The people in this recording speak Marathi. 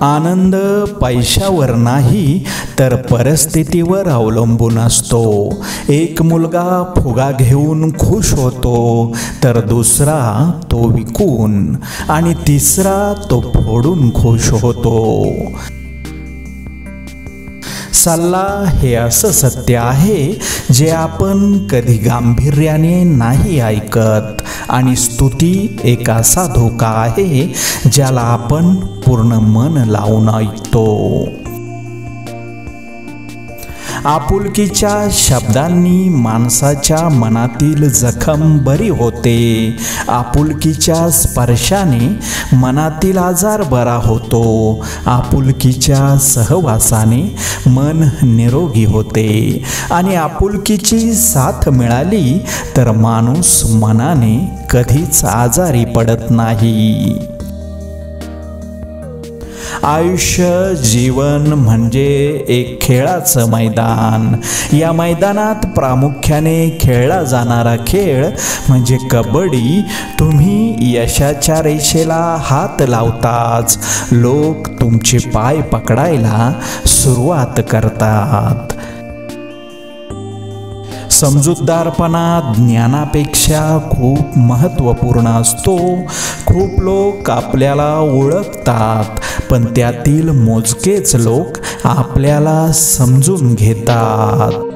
आनंद पैशावर नाही तर परिस्थितीवर अवलंबून असतो. एक मुलगा फुगा घेऊन खुश होतो, तर दुसरा तो विकून आणि तिसरा तो फोडून खुश होतो. सल्ला हे असं सत्य आहे जे आपण कधी गांभीर्याने नाही ऐकत, आणि स्तुती एक असा धोका आहे ज्याला आपण पूर्ण मन लावून ऐकतो. आपुलकीच्या शब्दांनी माणसाच्या मनातील जखम बरी होते. आपुलकीच्या स्पर्शाने मनातील आजार बरा होतो. आपुलकीच्या सहवासाने मन निरोगी होते, आणि आपुलकीची साथ मिळाली तर माणूस मनाने कधीच आजारी पडत नाही. आयुष्य जीवन म्हणजे एक खेळाचं मैदान. या मैदानात प्रामुख्याने खेळला जाणारा खेळ म्हणजे कबड्डी. तुम्ही यशाच्या रेषेला हात लावताच लोक तुमचे पाय पकडायला सुरुवात करतात. समजूतदारपणा ज्ञानापेक्षा खूप महत्त्वपूर्ण असतो. खूप लोक आपल्याला ओळखतात, पण त्यातील मोजकेच लोक आपल्याला समजून घेतात.